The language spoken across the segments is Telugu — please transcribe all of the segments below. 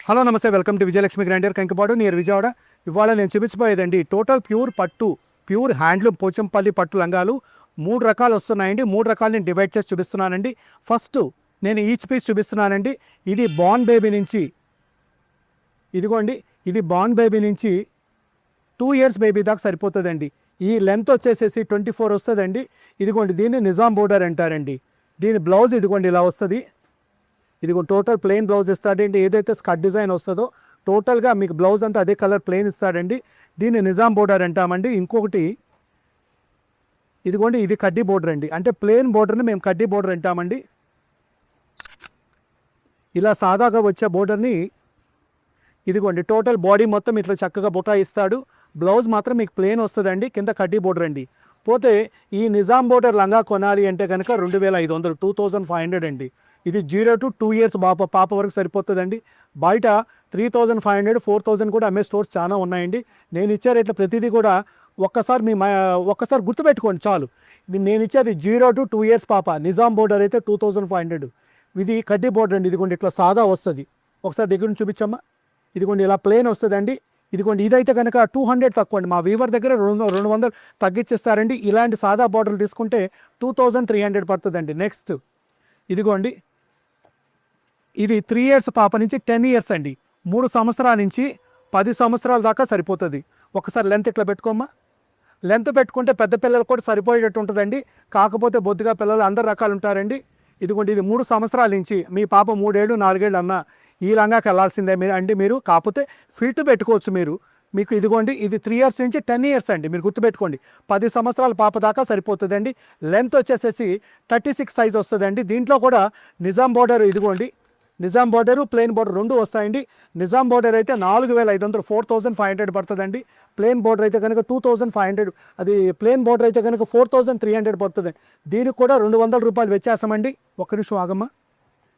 హలో నమస్తే, welcome to Vijayalakshmi grinder Kankipadu near Vijayawada. ఇవాళ నేను చూపించబోయేదండి టోటల్ ప్యూర్ పట్టు, ప్యూర్ హ్యాండ్లూమ్ పోచంపల్లి పట్టు లంగాలు 3 రకాలు వస్తున్నాయండి. 3 రకాలు నేను డివైడ్ చేసి చూపిస్తున్నానండి. ఫస్ట్ నేను ఈచ్ పీస్ చూపిస్తున్నానండి. ఇది బార్న్ బేబీ నుంచి, ఇదిగోండి, ఇది బార్న్ బేబీ నుంచి 2 ఇయర్స్ బేబీ దాకా సరిపోతుందండి. ఈ లెంత్ వచ్చేసేసి 24 వస్తుందండి. ఇదిగోండి, దీన్ని నిజాం బోర్డర్ అంటారండి. దీని బ్లౌజ్ ఇదిగోండి ఇలా వస్తుంది. ఇదిగో టోటల్ ప్లెయిన్ బ్లౌజ్ ఇస్తాడండి. ఏదైతే స్కర్ట్ డిజైన్ వస్తుందో టోటల్గా మీకు బ్లౌజ్ అంతా అదే కలర్ ప్లెయిన్ ఇస్తాడండి. దీన్ని నిజాం బోర్డర్ అంటామండి. ఇంకొకటి ఇదిగోండి, ఇది కడ్డీ బోర్డర్ అండి. అంటే ప్లెయిన్ బోర్డర్ని మేము కడ్డీ బోర్డర్ అంటామండి. ఇలా సాదాగా వచ్చే బోర్డర్ని ఇదిగోండి టోటల్ బాడీ మొత్తం ఇట్లా చక్కగా బుటా ఇస్తాడు. బ్లౌజ్ మాత్రం మీకు ప్లెయిన్ వస్తుందండి, కింద కడ్డీ బోర్డర్ అండి. పోతే ఈ నిజాం బోర్డర్ లంగా కొనాలి అంటే కనుక 2500, 2500 అండి. ఇది 0 to 2 ఇయర్స్ పాప వరకు సరిపోతుందండి. బయట 3500, 4000 కూడా అమ్మే స్టోర్స్ చాలా ఉన్నాయండి. నేను ఇచ్చే రేట్ల ప్రతిదీ కూడా ఒక్కసారి గుర్తుపెట్టుకోండి చాలు. నేను ఇచ్చేది 0 to 2 ఇయర్స్ పాప. నిజాం బోర్డర్ అయితే 2500. ఇది కడ్డీ బోర్డర్ అండి. ఇదిగోండి ఇట్లా సాదా వస్తుంది. ఒకసారి దగ్గర నుంచి చూపించమ్మా. ఇదిగోండి ఇలా ప్లెయిన్ వస్తుందండి. ఇదిగోండి ఇదైతే కనుక 200 తక్కువ అండి. మా వీవర్ దగ్గర 200 తగ్గించేస్తారండి. ఇలాంటి సాదా బోర్డర్లు తీసుకుంటే 2300 పడుతుందండి. నెక్స్ట్ ఇదిగోండి, ఇది 3 ఇయర్స్ పాప నుంచి 10 ఇయర్స్ అండి. 3 సంవత్సరాల నుంచి 10 సంవత్సరాల దాకా సరిపోతుంది. ఒకసారి లెంత్ ఇట్లా పెట్టుకోమ్మా. లెంత్ పెట్టుకుంటే పెద్ద పిల్లలు కూడా సరిపోయేటట్టు ఉంటుందండి. కాకపోతే బొద్దుగా పిల్లలు అందరు రకాలు ఉంటారండి. ఇదిగోండి, ఇది 3 సంవత్సరాల నుంచి మీ పాప 3 ఏళ్ళు 4 ఏళ్ళు అన్నా ఈ లంగాకి వెళ్ళాల్సిందే మీరు కాకపోతే ఫిల్ట్ పెట్టుకోవచ్చు మీరు. మీకు ఇదిగోండి, ఇది 3 ఇయర్స్ నుంచి 10 ఇయర్స్ అండి. మీరు గుర్తుపెట్టుకోండి, 10 సంవత్సరాల పాప దాకా సరిపోతుందండి. లెంత్ వచ్చేసేసి 36 సైజ్ వస్తుందండి. దీంట్లో కూడా నిజాం బోర్డర్, ఇదిగోండి నిజాం బోర్డరు ప్లెయిన్ బోర్డర్ 2 వస్తాయండి. నిజాం బోర్డర్ అయితే 4500, 4500 పడుతుందండి. ప్లెయిన్ బోర్డర్ అయితే కనుక 2500, అది ప్లెయిన్ బోర్డర్ అయితే కనుక 4300 పడుతుంది. దీనికి కూడా 200 రూపాయలు వ్యత్యాసమండి. ఒక్క నిమిషం ఆగమ్మా.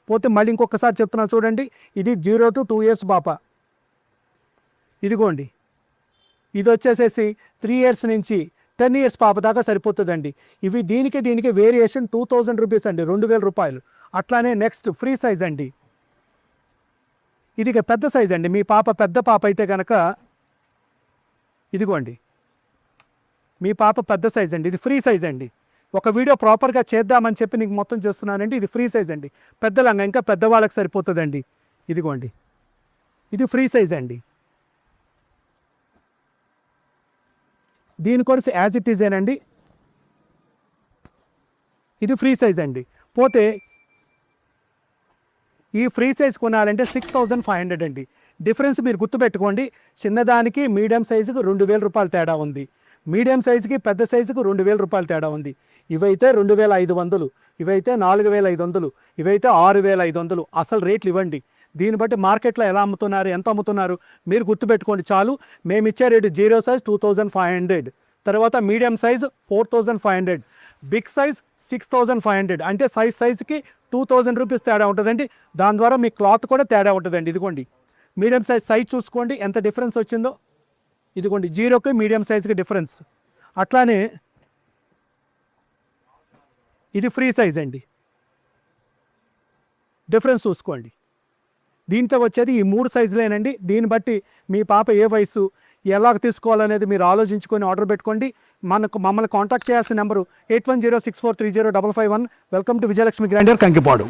పోతే మళ్ళీ ఇంకొకసారి చెప్తున్నా చూడండి. ఇది 0 to 2 ఇయర్స్ పాప. ఇదిగోండి, ఇది వచ్చేసేసి 3 ఇయర్స్ నుంచి 10 ఇయర్స్ పాప దాకా సరిపోతుందండి. ఇవి దీనికి వేరియేషన్ 2000 రూపీస్ అండి, 2000 రూపాయలు. అట్లానే నెక్స్ట్ ఫ్రీ సైజ్ అండి. ఇది పెద్ద సైజ్ అండి. మీ పాప పెద్ద పాప అయితే కనుక ఇదిగోండి, మీ పాప పెద్ద సైజ్ అండి. ఇది ఫ్రీ సైజ్ అండి. ఒక వీడియో ప్రాపర్గా చేద్దామని చెప్పి నీకు మొత్తం చేస్తున్నానండి. ఇది ఫ్రీ సైజ్ అండి. పెద్ద లంగా ఇంకా పెద్దవాళ్ళకి సరిపోతుందండి. ఇదిగోండి, ఇది ఫ్రీ సైజ్ అండి. దీని కొరసి యాజ్ ఇట్ ఈజ్ ఏనండి. ఇది ఫ్రీ సైజ్ అండి. పోతే ఈ ఫ్రీ సైజ్ కొనాలంటే 6500 అండి. డిఫరెన్స్ మీరు గుర్తుపెట్టుకోండి. చిన్నదానికి మీడియం సైజుకు 2000 రూపాయలు తేడా ఉంది. మీడియం సైజుకి పెద్ద సైజుకు 2000 రూపాయలు తేడా ఉంది. ఇవైతే 2500, ఇవైతే 4500, ఇవైతే 6500. అసలు రేట్లు ఇవ్వండి. దీన్ని బట్టి మార్కెట్లో ఎలా అమ్ముతున్నారు, ఎంత అమ్ముతున్నారు మీరు గుర్తుపెట్టుకోండి చాలు. మేము ఇచ్చే రేటు 0 సైజ్ 2500, తర్వాత మీడియం సైజ్ 4500, బిగ్ సైజ్ 6500. అంటే సైజ్కి 2000 రూపీస్ తేడా ఉంటుందండి. దాని ద్వారా మీ క్లాత్ కూడా తేడా ఉంటుందండి. ఇదిగోండి, మీడియం సైజ్ చూసుకోండి ఎంత డిఫరెన్స్ వచ్చిందో. ఇదిగోండి, 0కి మీడియం సైజ్కి డిఫరెన్స్. అట్లానే ఇది ఫ్రీ సైజ్ అండి. డిఫరెన్స్ చూసుకోండి. దీంట్లో వచ్చేది ఈ 3 సైజులేనండి. దీన్ని బట్టి మీ పాప ఏ వయసు ఎలా తీసుకోవాలనేది మీరు ఆలోచించుకొని ఆర్డర్ పెట్టుకోండి. మమ్మల్ని కాంటాక్ట్ చేయాల్సిన number 8106430551. Welcome to Vijayalakshmi grinder Kankipadu.